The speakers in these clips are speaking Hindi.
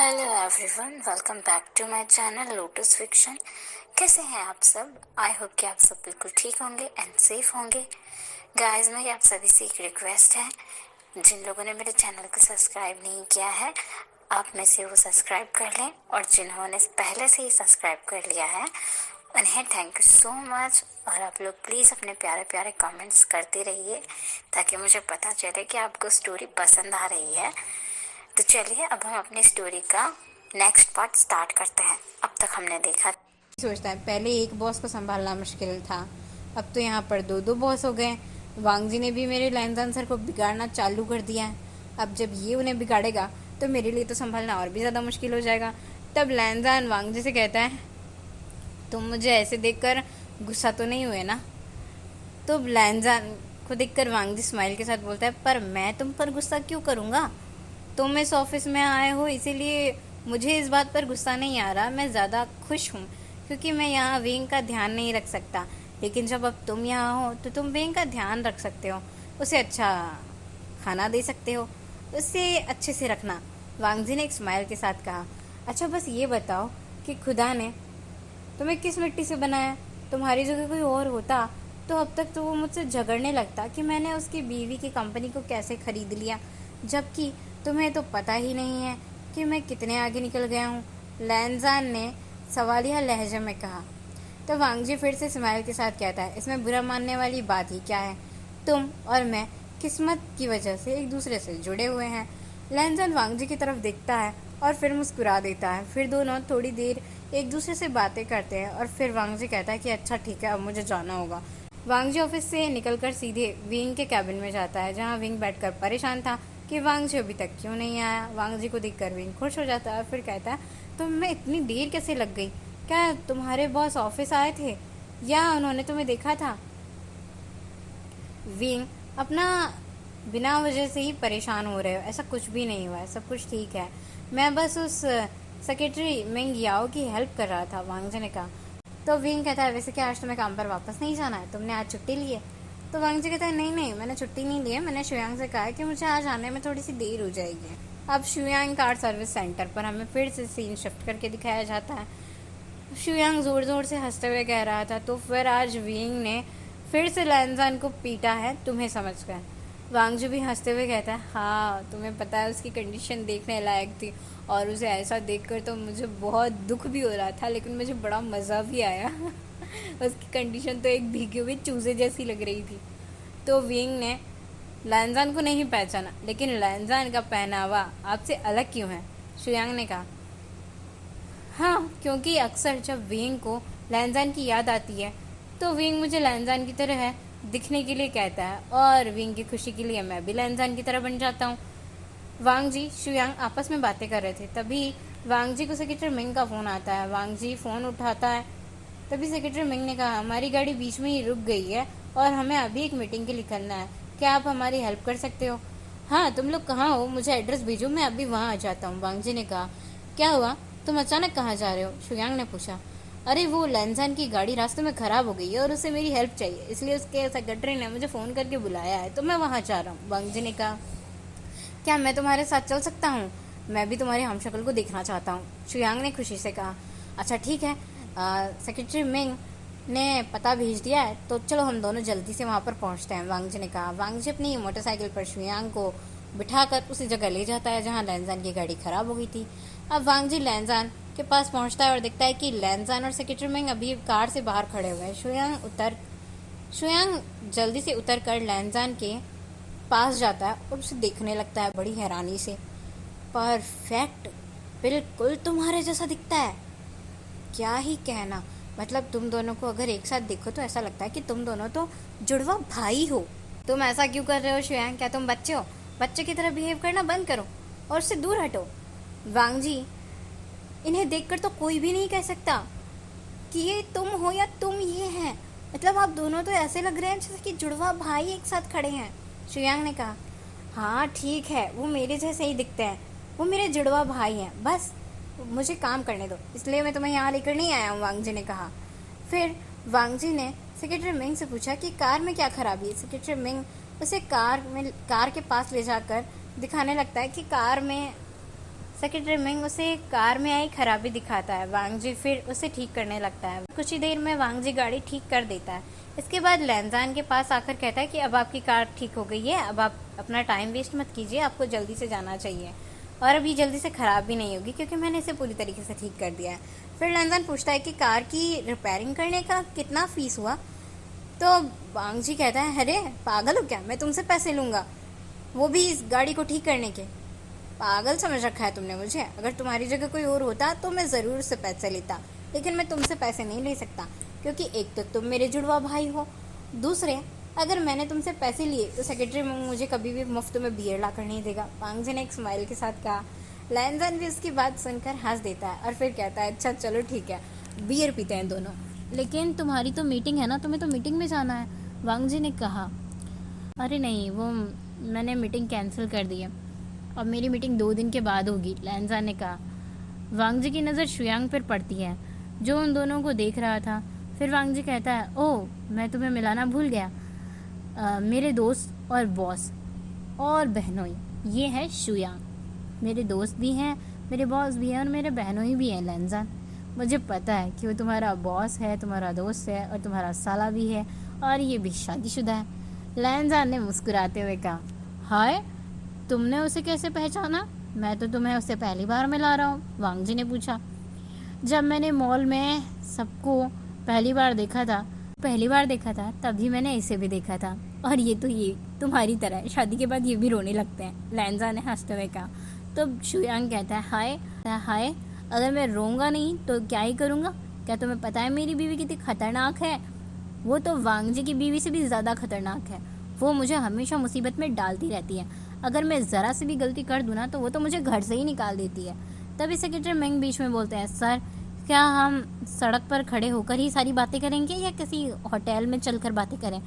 Hello everyone, welcome back to my channel Lotus Fiction. कैसे हैं आप सब? आई होप कि आप सब बिल्कुल ठीक होंगे एंड सेफ होंगे। गाइस, मेरी आप सभी से एक रिक्वेस्ट है, जिन लोगों ने मेरे चैनल को सब्सक्राइब नहीं किया है, आप में से वो सब्सक्राइब कर लें, और जिन्होंने पहले से ही सब्सक्राइब कर लिया है उन्हें थैंक यू सो मच। और आप लोग प्लीज़ अपने प्यारे प्यारे कमेंट्स करते रहिए ताकि मुझे पता चले कि आपको स्टोरी पसंद आ रही है। तो चलिए अब हम अपनी स्टोरी का नेक्स्ट पार्ट स्टार्ट करते हैं। अब तक हमने देखा, सोचता है पहले एक बॉस को संभालना मुश्किल था, अब तो यहाँ पर दो बॉस हो गए। वांग जी ने भी मेरे लैंजान सर को बिगाड़ना चालू कर दिया है। अब जब ये उन्हें बिगाड़ेगा तो मेरे लिए तो संभालना और भी ज़्यादा मुश्किल हो जाएगा। तब लैंजान वांग जी से कहता है, तुम मुझे ऐसे देखकर गुस्सा तो नहीं हुए ना? तो लैंजान को देखकर वांग जी स्माइल के साथ बोलता है, पर मैं तुम पर गुस्सा क्यों करूँगा? तुम इस ऑफिस में आए हो इसीलिए मुझे इस बात पर गुस्सा नहीं आ रहा। मैं ज़्यादा खुश हूँ क्योंकि मैं यहाँ विंग का ध्यान नहीं रख सकता, लेकिन जब अब तुम यहाँ हो तो तुम विंग का ध्यान रख सकते हो, उसे अच्छा खाना दे सकते हो, उसे अच्छे से रखना। वांग जी ने एक स्माइल के साथ कहा, अच्छा बस ये बताओ कि खुदा ने तुम्हें किस मिट्टी से बनाया? तुम्हारी जगह कोई और होता तो अब तक तो वो मुझसे झगड़ने लगता कि मैंने उसकी बीवी की कंपनी को कैसे खरीद लिया, जबकि तुम्हें तो पता ही नहीं है कि मैं कितने आगे निकल गया हूँ। लैंजान ने सवालिया लहजे में कहा। तो वांगजी फिर से स्माइल के साथ कहता है, इसमें बुरा मानने वाली बात ही क्या है? तुम और मैं किस्मत की वजह से एक दूसरे से जुड़े हुए हैं। लैंजान वांगजी की तरफ देखता है और फिर मुस्कुरा देता है। फिर दोनों थोड़ी देर एक दूसरे से बातें करते हैं और फिर वांगजी कहता है कि अच्छा ठीक है, अब मुझे जाना होगा। वांगजी ऑफिस से निकलकर सीधे विंग के कैबिन में जाता है, जहाँ विंग बैठकर परेशान था कि वांगजी अभी तक क्यों नहीं आया। वांगजी को देखकर विंग खुश हो जाता है, फिर कहता है, तुम्हें इतनी देर कैसे लग गई? क्या तुम्हारे बॉस ऑफिस आए थे या उन्होंने तुम्हें देखा था? विंग अपना बिना वजह से ही परेशान हो रहे हो, ऐसा कुछ भी नहीं हुआ है, सब कुछ ठीक है। मैं बस उस सेक्रेटरी मिंग याओ की हेल्प कर रहा था, वांगजी ने कहा। तो विंग कहता है, वैसे क्या आज तुम्हें काम पर वापस नहीं जाना है? तुमने आज छुट्टी ली है? तो वांगजी कहता है, नहीं नहीं, मैंने छुट्टी नहीं ली है। मैंने शुयांग से कहा है कि मुझे आज आने में थोड़ी सी देर हो जाएगी। अब शुयांग कार सर्विस सेंटर पर हमें फिर से सीन शिफ्ट करके दिखाया जाता है। शुयांग जोर जोर से हंसते हुए कह रहा था, तो फिर आज विंग ने फिर से लैंजान को पीटा है तुम्हें समझकर? वांगजू भी हंसते हुए कहता है, हाँ तुम्हें पता है उसकी कंडीशन देखने लायक थी, और उसे ऐसा देखकर तो मुझे बहुत दुख भी हो रहा था, लेकिन मुझे बड़ा मज़ा भी आया उसकी कंडीशन तो एक भीगे हुए चूजे जैसी लग रही थी। तो विंग ने लैंजान को नहीं पहचाना, लेकिन लैंजान का पहनावा आपसे अलग क्यों है? शुयांग ने कहा, हाँ क्योंकि अक्सर जब विंग को लैंजान की याद आती है तो विंग मुझे लैंजान की तरह है दिखने के लिए कहता है, और विंग की खुशी के लिए मैं भी लैंजान की तरह बन जाता हूँ। वांग जी शुयांग आपस में बातें कर रहे थे, तभी वांग जी को सेक्रेटरी मिंग का फ़ोन आता है। वांग जी फ़ोन उठाता है, तभी सेक्रेटरी मिंग ने कहा, हमारी गाड़ी बीच में ही रुक गई है और हमें अभी एक मीटिंग के लिए निकलना है, क्या आप हमारी हेल्प कर सकते हो? हाँ, तुम लोग कहाँ हो? मुझे एड्रेस भेजो, मैं अभी वहाँ आ जाता हूँ। वांग जी ने कहा, क्या हुआ, तुम अचानक कहाँ जा रहे हो? शुयांग ने पूछा। अरे वो लैंजान की गाड़ी रास्ते में ख़राब हो गई है और उसे मेरी हेल्प चाहिए, इसलिए उसके सेक्रेटरी ने मुझे फ़ोन करके बुलाया है, तो मैं वहाँ जा रहा हूँ। वांग जी ने कहा, क्या मैं तुम्हारे साथ चल सकता हूँ? मैं भी तुम्हारी हमशक्ल को देखना चाहता हूँ। शुयांग ने खुशी से कहा, अच्छा ठीक है, सेक्रेटरी मिंग ने पता भेज दिया है, तो चलो हम दोनों जल्दी से वहाँ पर पहुँचते हैं। वांग जी ने कहा। वांग जी अपनी मोटरसाइकिल पर शुयांग को बिठाकर उसी जगह ले जाता है जहाँ लैंजान की गाड़ी खराब हो गई थी। अब वांग जी लैंजान के पास पहुँचता है और देखता है कि लैंजान और सेक्रेटरी मिंग अभी कार से बाहर खड़े हुए हैं। शुयांग जल्दी से उतर कर लैंजान के पास जाता है और उसे देखने लगता है बड़ी हैरानी से। परफेक्ट, बिल्कुल तुम्हारे जैसा दिखता है। क्या ही कहना, मतलब तुम दोनों को अगर एक साथ देखो तो ऐसा लगता है कि तुम दोनों तो जुड़वा भाई हो। तुम ऐसा क्यों कर रहे हो शुयांग? क्या तुम बच्चे हो? बच्चे की तरह बिहेव करना बंद करो और उससे दूर हटो। वांग जी, इन्हें देखकर तो कोई भी नहीं कह सकता कि ये तुम हो या तुम ये हैं, मतलब आप दोनों तो ऐसे लग रहे हैं जैसे कि जुड़वा भाई एक साथ खड़े हैं। शुयांग ने कहा, हाँ ठीक है, वो मेरे जैसे ही दिखते हैं, वो मेरे जुड़वा भाई हैं, बस मुझे काम करने दो, इसलिए मैं तुम्हें यहाँ लेकर नहीं आया हूँ। वांग जी ने कहा। फिर वांग जी ने सेक्रेटरी मिंग से पूछा कि कार में क्या खराबी है। सेक्रेटरी मिंग उसे कार के पास ले जाकर दिखाने लगता है कि कार में सेक्रेटरी मिंग उसे कार में आई खराबी दिखाता है। वांग जी फिर उसे ठीक करने लगता है। कुछ ही देर में वांग जी गाड़ी ठीक कर देता है। इसके बाद लैनजान के पास आकर कहता है कि अब आपकी कार ठीक हो गई है, अब आप अपना टाइम वेस्ट मत कीजिए, आपको जल्दी से जाना चाहिए और अभी जल्दी से ख़राब भी नहीं होगी क्योंकि मैंने इसे पूरी तरीके से ठीक कर दिया है। फिर लैनजान पूछता है कि कार की रिपेयरिंग करने का कितना फ़ीस हुआ। तो वांग जी कहता है, अरे पागल हो क्या, मैं तुमसे पैसे लूँगा, वो भी इस गाड़ी को ठीक करने के। पागल समझ रखा है तुमने मुझे। अगर तुम्हारी जगह कोई और होता तो मैं ज़रूर उससे पैसे लेता, लेकिन मैं तुमसे पैसे नहीं ले सकता क्योंकि एक तो तुम मेरे जुड़वा भाई हो, दूसरे अगर मैंने तुमसे पैसे लिए तो सेक्रेटरी मुझे कभी भी मुफ्त में बियर ला कर नहीं देगा। वांग जी ने एक स्माइल के साथ कहा। लैनजान भी उसकी बात सुनकर हंस देता है और फिर कहता है, अच्छा चलो ठीक है, बियर पीते हैं दोनों। लेकिन तुम्हारी तो मीटिंग है ना, तुम्हें तो मीटिंग में जाना है, वांग जी ने कहा। अरे नहीं, वो मैंने मीटिंग कैंसिल कर दी है, अब मेरी मीटिंग 2 दिन के बाद होगी, लैनजान ने कहा। वांग जी की नज़र शुयांग पर पड़ती है जो उन दोनों को देख रहा था। फिर वांग जी कहता है, ओह मैं तुम्हें मिलाना भूल गया, मेरे दोस्त और बॉस और बहनोई, ये है शुयांग। मेरे दोस्त भी हैं, मेरे बॉस भी हैं और मेरे बहनोई भी हैं लैनजान। मुझे पता है कि वो तुम्हारा बॉस है, तुम्हारा दोस्त है और तुम्हारा साला भी है और ये भी शादीशुदा है। लैनजान ने मुस्कुराते हुए कहा, हाय तुमने उसे कैसे पहचाना? मैं तो तुम्हें उससे पहली बार मिला रहा हूँ, वांग जी ने पूछा। जब मैंने मॉल में सबको पहली बार देखा था तभी मैंने इसे भी देखा था और ये तुम्हारी तरह है, शादी के बाद ये भी रोने लगते हैं, लैनजान ने हंसते हुए कहा। तो शुयांग कहता है, हाय अगर मैं रोऊंगा नहीं तो क्या ही करूँगा? क्या तुम्हें पता है मेरी बीवी कितनी खतरनाक है? वो तो वांग जी की बीवी से भी ज़्यादा खतरनाक है, वो मुझे हमेशा मुसीबत में डालती रहती है। अगर मैं ज़रा से भी गलती कर दूँ ना तो वो तो मुझे घर से ही निकाल देती है। तभी सेक्रेटरी मिंग बीच में बोलते हैं, सर क्या हम सड़क पर खड़े होकर ही सारी बातें करेंगे या किसी होटल में चलकर बातें करें?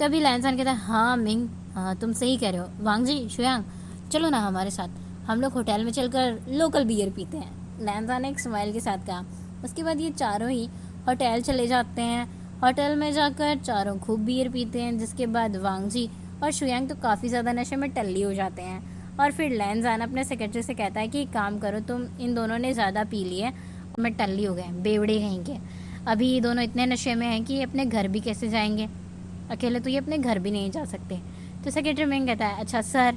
तभी लैनजान कहता है, हाँ मिंग, हाँ तुम सही कह रहे हो। वांग जी, शुयांग चलो ना हमारे साथ, हम लोग होटल में चलकर लोकल बियर पीते हैं, लैनजान ने एक स्माइल के साथ कहा। उसके बाद ये चारों ही होटल चले जाते हैं। होटल में जाकर चारों खूब बियर पीते हैं, जिसके बाद वांग जी और शुयांग तो काफ़ी ज़्यादा नशे में टल्ली हो जाते हैं। और फिर लैनजान अपने सेक्रेटरी से कहता है कि एक काम करो, तुम इन दोनों ने ज़्यादा पी लिए, मैं टल्ली हो गए, बेवड़े कहीं के। अभी ये दोनों इतने नशे में हैं कि अपने घर भी कैसे जाएंगे, अकेले तो ये अपने घर भी नहीं जा सकते। तो सेक्रेटरी मिंग कहता है, अच्छा सर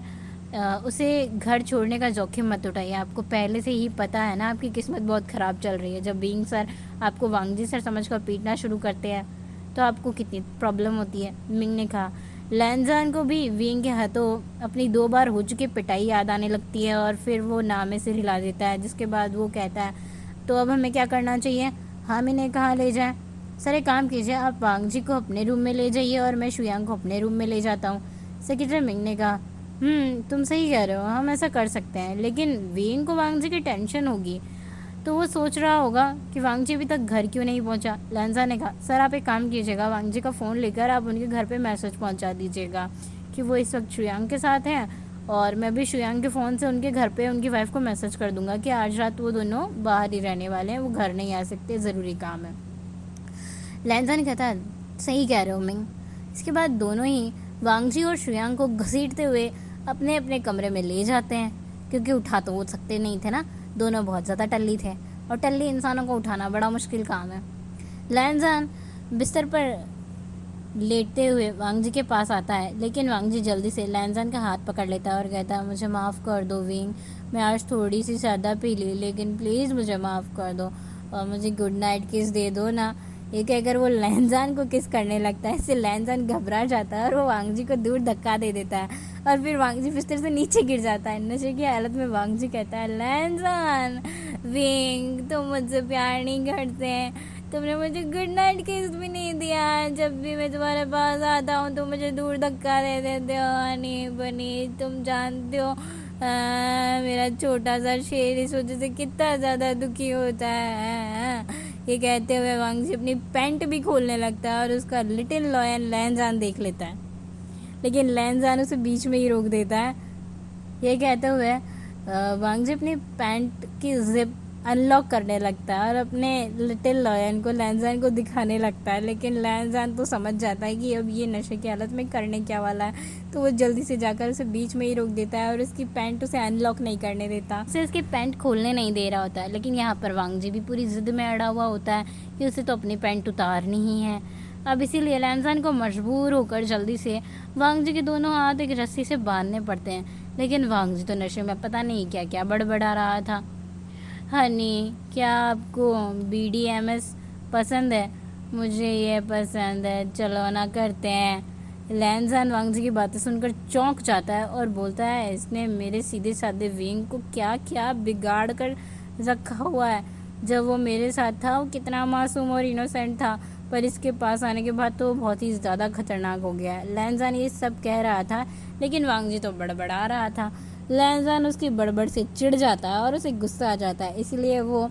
उसे घर छोड़ने का जोखिम मत उठाइए, आपको पहले से ही पता है ना आपकी किस्मत बहुत ख़राब चल रही है। जब बीइंग सर आपको वांग जी सर समझकर पीटना शुरू करते हैं तो आपको कितनी प्रॉब्लम होती है, मिंग ने कहा। लैनजान को भी विंग के हाथों अपनी 2 बार हो चुकी पिटाई याद आने लगती है और फिर वो नामे से हिला देता है, जिसके बाद वो कहता है, तो अब हमें क्या करना चाहिए? हम इन्हें कहाँ ले जाएं? सर एक काम कीजिए, आप वांग जी को अपने रूम में ले जाइए और मैं शुयांग को अपने रूम में ले जाता हूँ, सेक्रेटरी मिंग ने कहा। तुम सही कह रहे हो, हम ऐसा कर सकते हैं, लेकिन विंग को वांग जी की टेंशन होगी तो वो सोच रहा होगा कि वांग जी अभी तक घर क्यों नहीं पहुंचा। लैनजान ने कहा, सर आप एक काम कीजिएगा, वांग जी का फ़ोन लेकर आप उनके घर पे मैसेज पहुंचा दीजिएगा कि वो इस वक्त शुयांग के साथ हैं और मैं भी शुयांग के फ़ोन से उनके घर पे उनकी वाइफ को मैसेज कर दूंगा कि आज रात वो दोनों बाहर ही रहने वाले हैं, वो घर नहीं आ सकते, ज़रूरी काम है। लैनजान कहता है, सही कह रहे हो मिंग। इसके बाद दोनों ही वांग जी और शुयांग को घसीटते हुए अपने अपने कमरे में ले जाते हैं, क्योंकि उठा तो वो सकते नहीं थे ना, दोनों बहुत ज़्यादा टल्ली थे और टल्ली इंसानों को उठाना बड़ा मुश्किल काम है। लैनजान बिस्तर पर लेटते हुए वांग जी के पास आता है, लेकिन वांग जी जल्दी से लैनजान का हाथ पकड़ लेता है और कहता है, मुझे माफ़ कर दो विंग, मैं आज थोड़ी सी ज़्यादा पी ली, लेकिन प्लीज़ मुझे माफ़ कर दो और मुझे गुड नाइट किस दे दो ना। ये कहकर वो लैनजान को किस करने लगता है। इससे लैनजान घबरा जाता है और वो वांग जी को दूर धक्का दे देता है और फिर वांग जी बिस्तर से नीचे गिर जाता है। नशे की हालत में वांग जी कहता है, लैनजान विंग तुम मुझसे प्यार नहीं करते हैं, तुमने मुझे गुड नाइट किस भी नहीं दिया, जब भी मैं तुम्हारे पास आता हूँ तो मुझे दूर धक्का दे देते हो। हनी बनी तुम जानते हो मेरा छोटा सा शेर इस वजह से कितना ज़्यादा दुखी होता है। ये कहते हुए वांग जी अपनी पैंट भी खोलने लगता है और उसका लिटिल लॉयन लैनजान देख लेता है, लेकिन लैनजान उसे बीच में ही रोक देता है। ये कहते हुए वांग जी अपनी पैंट की जिप अनलॉक करने लगता है और अपने लिटिल लॉयन को लैंजान को दिखाने लगता है। लेकिन लैंजान तो समझ जाता है कि अब ये नशे की हालत में करने क्या वाला है, तो वो जल्दी से जाकर उसे बीच में ही रोक देता है और उसकी पैंट उसे अनलॉक नहीं करने देता, उसे उसकी पैंट खोलने नहीं दे रहा होता है। लेकिन यहाँ पर वांग जी भी पूरी जिद में अड़ा हुआ होता है कि उसे तो अपनी पैंट उतारनी ही है। अब इसीलिए लैंजान को मजबूर होकर जल्दी से वांग जी के दोनों हाथ एक रस्सी से बांधने पड़ते हैं। लेकिन वांग जी तो नशे में पता नहीं क्या क्या बड़बड़ा रहा था। हनी, क्या आपको BDMS पसंद है? मुझे ये पसंद है, चलो ना करते हैं। लैंजान वांग जी की बातें सुनकर चौंक जाता है और बोलता है, इसने मेरे सीधे साधे विंग को क्या क्या बिगाड़ कर रखा हुआ है। जब वो मेरे साथ था वो कितना मासूम और इनोसेंट था, पर इसके पास आने के बाद तो वो बहुत ही ज़्यादा खतरनाक हो गया है। लैंजान ये सब कह रहा था, लेकिन वांग जी तो बड़बड़ा रहा था। लैंजान उसकी बड़बड़ से चिढ़ जाता है और उसे गुस्सा आ जाता है, इसलिए वो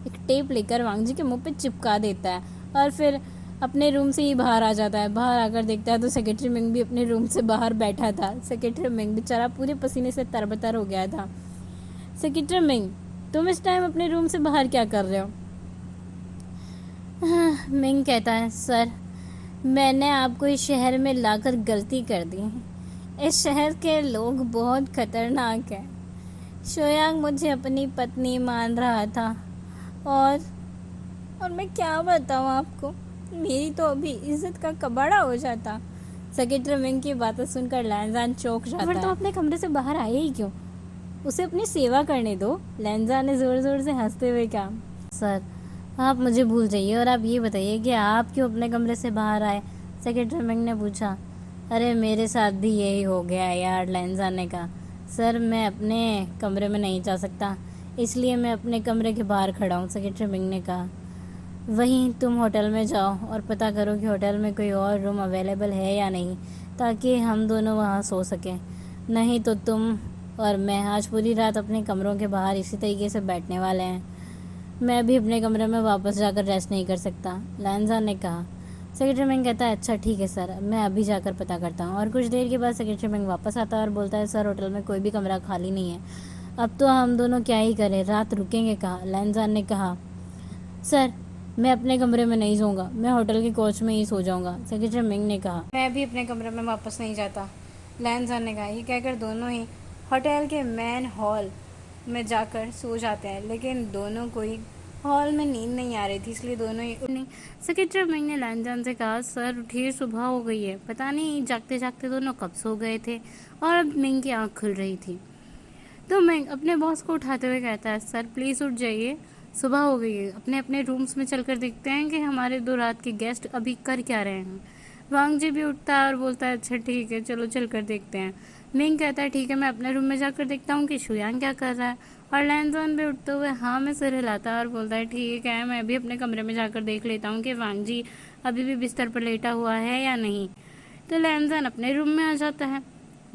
एक टेप लेकर वांग जी के मुंह पे चिपका देता है और फिर अपने रूम से ही बाहर आ जाता है। बाहर आकर देखता है तो सेक्रेटरी मिंग भी अपने रूम से बाहर बैठा था। सेक्रेटरी मिंग बेचारा पूरे पसीने से तरबतर हो गया था। सेक्रेटरी मिंग, तुम इस टाइम अपने रूम से बाहर क्या कर रहे हो? मिंग कहता है, सर मैंने आपको इस शहर में लाकर गलती कर दी है। इस शहर के लोग बहुत खतरनाक हैं। शोयांग मुझे अपनी पत्नी मान रहा था और मैं क्या बताऊँ आपको, मेरी तो अभी इज्जत का कबाड़ा हो जाता। सेक्रेटरी मिंग की बातें सुनकर लैंजान चौंक जाता है। फिर तो अपने कमरे से बाहर आए ही क्यों? उसे अपनी सेवा करने दो। लैंजान ने ज़ोर ज़ोर से हंसते हुए कहा, सर आप मुझे भूल जाइए और आप ये बताइए कि आप क्यों अपने कमरे से बाहर आए? सेक्रेटरी मिंग ने पूछा। अरे मेरे साथ भी यही हो गया यार, लैंजान ने कहा। सर मैं अपने कमरे में नहीं जा सकता, इसलिए मैं अपने कमरे के बाहर खड़ा हूँ, सेक्रेटरी मिंग ने कहा। वहीं तुम होटल में जाओ और पता करो कि होटल में कोई और रूम अवेलेबल है या नहीं, ताकि हम दोनों वहाँ सो सकें। नहीं तो तुम और मैं आज पूरी रात अपने कमरों के बाहर इसी तरीके से बैठने वाले हैं। मैं भी अपने कमरे में वापस जाकर रेस्ट नहीं कर सकता, लैंजान ने कहा। सेक्रेटरी मिंग कहता है, अच्छा ठीक है सर, मैं अभी जाकर पता करता हूँ। और कुछ देर के बाद सेक्रेटरी मिंग वापस आता है और बोलता है, सर होटल में कोई भी कमरा खाली नहीं है, अब तो हम दोनों क्या ही करें, रात रुकेंगे कहाँ? लैंजान ने कहा। सर मैं अपने कमरे में नहीं सोऊंगा, मैं होटल के कोच में ही सो जाऊंगा, सेक्रेटरी मिंग ने कहा। मैं भी अपने कमरे में वापस नहीं जाता, लैंजान ने कहा। ये कहकर दोनों ही होटल के मेन हॉल में जाकर सो जाते हैं, लेकिन दोनों को ही हॉल में नींद नहीं आ रही थी, इसलिए दोनों ही उन्हें। सेक्रेटरी मिंग ने लैंजान से कहा, सर उठिए, सुबह हो गई है। पता नहीं जागते जागते दोनों कब सो गए थे और अब मिंग की आँख खुल रही थी। तो मिंग अपने बॉस को उठाते हुए कहता है, सर प्लीज़ उठ जाइए, सुबह हो गई है, अपने अपने रूम्स में चलकर देखते हैं कि हमारे 2 रात के गेस्ट अभी कर क्या रहे हैं। वांग जी भी उठता है और बोलता है, अच्छा ठीक है, चलो चल कर देखते हैं। मिंग कहता है, ठीक है, मैं अपने रूम में जाकर देखता हूँ कि शुयांग क्या कर रहा है। और लैंजान भी उठते हुए हाँ में सिर हिलाता है और बोलता है, ठीक है, मैं भी अपने कमरे में जाकर देख लेता हूँ कि वांग जी अभी भी बिस्तर पर लेटा हुआ है या नहीं। तो लैंजान अपने रूम में आ जाता है।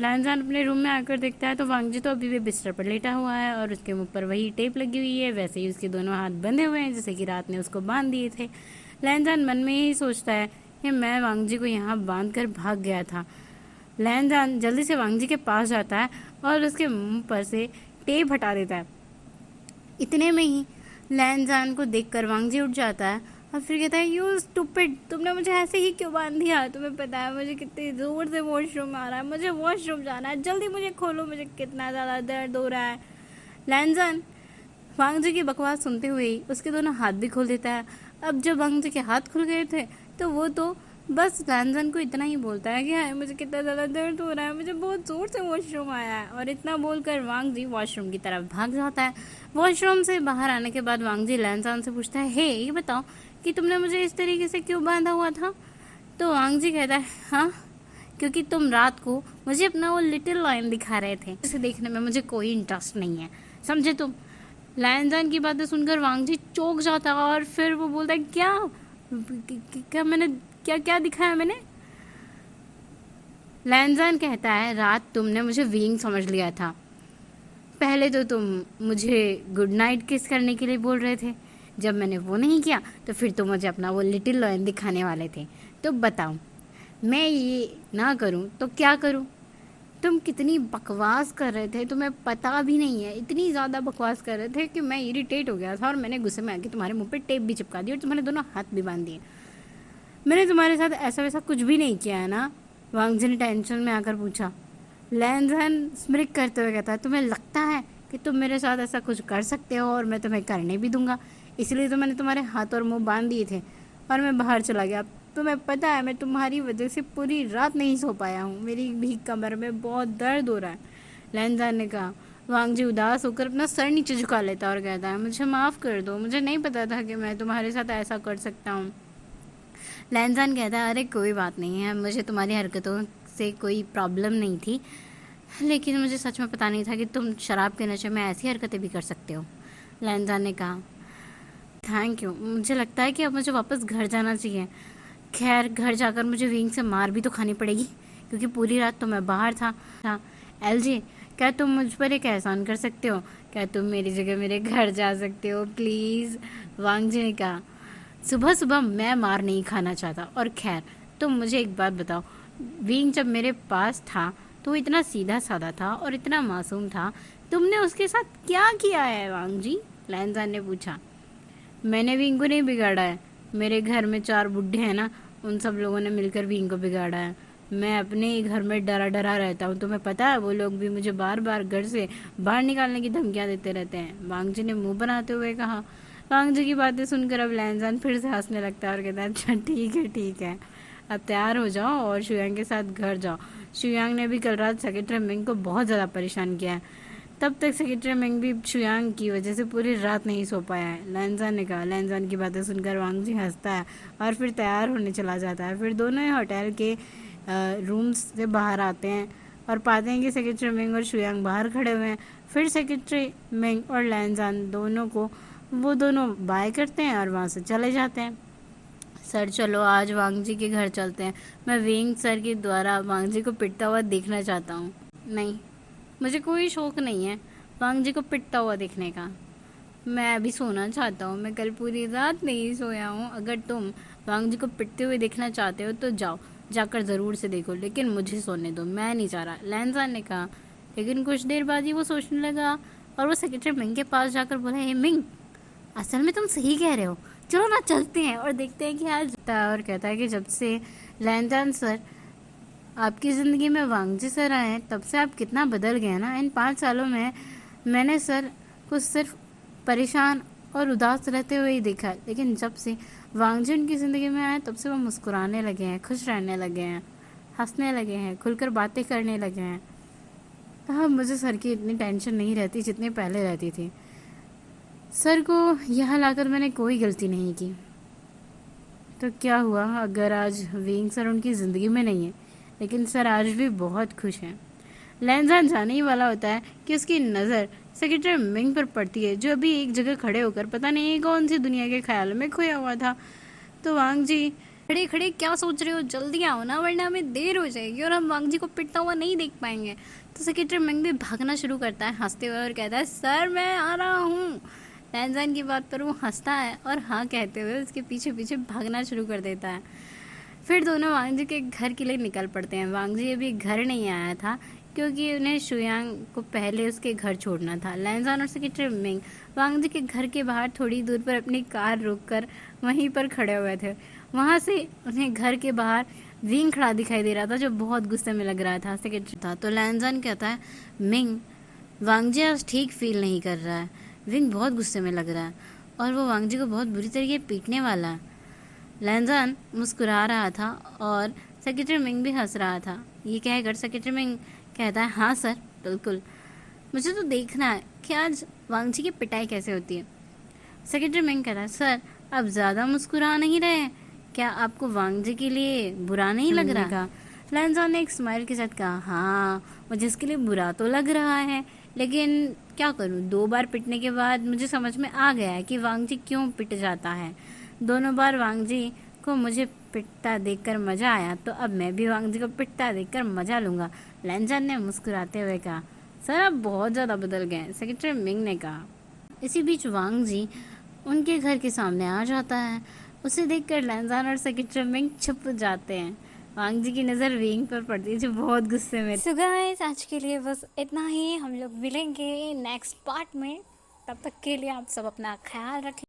लैंजान अपने रूम में आकर देखता है तो वांग जी तो अभी भी बिस्तर पर लेटा हुआ है और उसके मुँह पर वही टेप लगी हुई है, वैसे ही उसके दोनों हाथ बंधे हुए हैं जैसे कि रात ने उसको बांध दिए थे। लैंजान मन में यही सोचता है कि मैं वांग जी को यहाँ बांध कर भाग गया था। लैंजान जल्दी से वांग जी के पास जाता है और उसके मुंह पर से टेप हटा देता है। इतने में ही लैंजान को देखकर वांग जी उठ जाता है और फिर कहता है, यू स्टूपिड, तुमने मुझे ऐसे ही क्यों बांध दिया? तुम्हें पता है मुझे कितनी ज़ोर से वॉशरूम आ रहा है, मुझे वॉशरूम जाना है, जल्दी मुझे खोलो, मुझे कितना ज़्यादा दर्द हो रहा है। लैंजान वांग जी की बकवास सुनते हुए ही उसके दोनों हाथ भी खोल देता है। अब जब वांग जी के हाथ खुल गए थे तो वो तो बस लैंजान को इतना ही बोलता है कि हाय मुझे कितना ज़्यादा दर्द हो रहा है, मुझे बहुत ज़ोर से वॉशरूम आया है। और इतना बोलकर वांग जी वॉशरूम की तरफ भाग जाता है। वॉशरूम से बाहर आने के बाद वांग जी लैंजान से पूछता है, हे ये बताओ कि तुमने मुझे इस तरीके से क्यों बांधा हुआ था? तो वांग जी कहता है, हाँ क्योंकि तुम रात को मुझे अपना वो लिटिल लॉयन दिखा रहे थे, इसे देखने में मुझे कोई इंटरेस्ट नहीं है, समझे तुम? लैंजान की बातें सुनकर वांग जी चौंक जाता है और फिर वो बोलता है, क्या मैंने क्या क्या दिखाया मैंने? लैंजान कहता है, रात तुमने मुझे विंग समझ लिया था। पहले तो तुम मुझे गुड नाइट किस करने के लिए बोल रहे थे, जब मैंने वो नहीं किया तो फिर तुम मुझे अपना वो लिटिल लॉयन दिखाने वाले थे। तो बताओ मैं ये ना करूं तो क्या करूं? तुम कितनी बकवास कर रहे थे, तुम्हें पता भी नहीं है। इतनी ज़्यादा बकवास कर रहे थे कि मैं इरिटेट हो गया था और मैंने गुस्से में आके तुम्हारे मुंह पे टेप भी चिपका दी और तुम्हारे दोनों हाथ भी बांध दिए। मैंने तुम्हारे साथ ऐसा वैसा कुछ भी नहीं किया है ना? वांगजी ने टेंशन में आकर पूछा। लैनजान स्मिरिक करते हुए कहता है, तुम्हें लगता है कि तुम मेरे साथ ऐसा कुछ कर सकते हो और मैं तुम्हें करने भी दूंगा, इसलिए तो मैंने तुम्हारे हाथ और मुंह बांध दिए थे और मैं बाहर चला गया। तुम्हें पता है मैं तुम्हारी वजह से पूरी रात नहीं सो पाया हूँ, मेरी भी कमर में बहुत दर्द हो रहा है, लैनजान ने कहा। वांगजी उदास होकर अपना सर नीचे झुका लेता और कहता है, मुझे माफ़ कर दो, मुझे नहीं पता था कि मैं तुम्हारे साथ ऐसा कर सकता हूँ। लैनजान कहता है, अरे कोई बात नहीं है, मुझे तुम्हारी हरकतों से कोई प्रॉब्लम नहीं थी, लेकिन मुझे सच में पता नहीं था कि तुम शराब के नशे में ऐसी हरकतें भी कर सकते हो, लैनजान ने कहा। थैंक यू, मुझे लगता है कि अब मुझे वापस घर जाना चाहिए। खैर घर जाकर मुझे विंग से मार भी तो खानी पड़ेगी क्योंकि पूरी रात तो मैं बाहर था। एलजे, क्या तुम मुझ पर एक एहसान कर सकते हो? क्या तुम मेरी जगह मेरे घर जा सकते हो प्लीज़? वांगजी ने कहा। सुबह सुबह मैं मार नहीं खाना चाहता, और खैर तुम मुझे एक बात बताओ, विंग जब मेरे पास था तो वो इतना सीधा साधा था और इतना मासूम था, तुमने उसके साथ क्या किया है वांगजी? लैनजान ने पूछा। मैंने विंग को नहीं बिगाड़ा है, मेरे घर में 4 बुड्ढे हैं ना, उन सब लोगों ने मिलकर विंग को बिगाड़ा है। मैं अपने ही घर में डरा डरा रहता हूँ, तुम्हें पता है वो लोग भी मुझे बार बार घर से बाहर निकालने की धमकियाँ देते रहते हैं, वांगजी ने मुंह बनाते हुए कहा। वांगजी की बातें सुनकर अब लैनजान फिर से हंसने लगता है और कहता है, अच्छा ठीक है, अब तैयार हो जाओ और शुयांग के साथ घर जाओ। शुयांग ने भी कल रात सेक्रेटरी मिंग को बहुत ज़्यादा परेशान किया है, तब तक सेक्रेटरी मिंग भी शुयांग की वजह से पूरी रात नहीं सो पाया है, लैनजान ने कहा। लैनजान की बातें सुनकर वांगजी हंसता है और फिर तैयार होने चला जाता है। फिर दोनों ही होटल के रूम्स से बाहर आते हैं और पाते हैं कि सेक्रेटरी मिंग और शुयांग बाहर खड़े हुए हैं। फिर सेक्रेटरी मिंग और लैनजान वो दोनों बाय करते हैं और वहाँ से चले जाते हैं। सर चलो आज वांगजी के घर चलते हैं, मैं विंग सर के द्वारा वांगजी को पिटता हुआ देखना चाहता हूँ। नहीं, मुझे कोई शौक नहीं है वांगजी को पिटता हुआ देखने का, मैं अभी सोना चाहता हूँ, मैं कल पूरी रात नहीं सोया हूँ। अगर तुम वांगजी को पिटते हुए देखना चाहते हो तो जाओ, जाकर ज़रूर से देखो, लेकिन मुझे सोने दो, मैं नहीं चाह रहा, लैनजान ने कहा। लेकिन कुछ देर बाद ही वो सोचने लगा और वो सेक्रेटरी मिंग के पास जाकर बोला, हे मिंग, असल में तुम सही कह रहे हो, चलो ना चलते हैं और देखते हैं कि आज होता है। और कहता है कि जब से लैनजान सर आपकी ज़िंदगी में वांगजी सर आए हैं तब से आप कितना बदल गए हैं ना। इन 5 सालों में मैंने सर को सिर्फ परेशान और उदास रहते हुए ही देखा है, लेकिन जब से वांगजी उनकी ज़िंदगी में आए तब से वो मुस्कुराने लगे हैं, खुश रहने लगे हैं, हंसने लगे हैं, खुलकर बातें करने लगे हैं। हाँ, मुझे सर की इतनी टेंशन नहीं रहती जितनी पहले रहती थी। सर को यहाँ लाकर मैंने कोई गलती नहीं की, तो क्या हुआ अगर आज विंग सर उनकी ज़िंदगी में नहीं है, लेकिन सर आज भी बहुत खुश हैं। लैनजान जाने ही वाला होता है कि उसकी नज़र सेक्रेटरी मिंग पर पड़ती है, जो अभी एक जगह खड़े होकर पता नहीं कौन सी दुनिया के ख्याल में खोया हुआ था। तो वांगजी, खड़े खड़े क्या सोच रहे हो, जल्दी आओ ना वरना हमें देर हो जाएगी और हम वांगजी को पिटता हुआ नहीं देख पाएंगे। तो सेक्रेटरी मिंग भी भागना शुरू करता है हंसते हुए और कहता है, सर मैं आ रहा हूँ। लैनजान की बात पर वो हंसता है और हाँ कहते हुए उसके पीछे पीछे भागना शुरू कर देता है। फिर दोनों वांगजी के घर के लिए निकल पड़ते हैं। वांगजी अभी घर नहीं आया था क्योंकि उन्हें शुयांग को पहले उसके घर छोड़ना था। लैनजान और सेक्रेटरी मिंग वांगजी के घर के बाहर थोड़ी दूर पर अपनी कार रोककर वहीं पर खड़े हुए थे। वहाँ से उन्हें घर के बाहर विंग खड़ा दिखाई दे रहा था जो बहुत गुस्से में लग रहा था। सेक्रेटरी था तो लैनजान कहता है, मिंग, वांगजी आज ठीक फील नहीं कर रहा है, विंग बहुत गुस्से में लग रहा है और वो वांगजी को बहुत बुरी तरीके पीटने वाला है। लैनजान मुस्कुरा रहा था और सेक्रेटरी मिंग भी हंस रहा था। ये कहकर सेक्रेटरी मिंग कहता है, हाँ सर बिल्कुल, मुझे तो देखना है कि आज वांगजी की पिटाई कैसे होती है। सेक्रेटरी मिंग कहता है, सर अब ज़्यादा मुस्कुरा नहीं रहे, क्या आपको वांगजी के लिए बुरा नहीं लग रहा? लैनजान ने एक स्माइल के साथ कहा, हाँ मुझे इसके लिए बुरा तो लग रहा है, लेकिन क्या करूं, 2 बार पिटने के बाद मुझे समझ में आ गया है कि वांगजी क्यों पिट जाता है। दोनों बार वांगजी को मुझे पिटता देखकर मज़ा आया, तो अब मैं भी वांगजी को पिटता देखकर मज़ा लूँगा। लैनजान ने मुस्कुराते हुए कहा, सर आप बहुत ज़्यादा बदल गए, सेक्रेटरी मिंग ने कहा। इसी बीच वांगजी उनके घर के सामने आ जाता है। उसे देखकर लैनजान और सेक्रेटरी मिंग छुप जाते हैं। वांग जी की नज़र विंग पर पड़ती है जो बहुत गुस्से में। सो गाइस आज के लिए बस इतना ही, हम लोग मिलेंगे नेक्स्ट पार्ट में। तब तक के लिए आप सब अपना ख्याल रखें।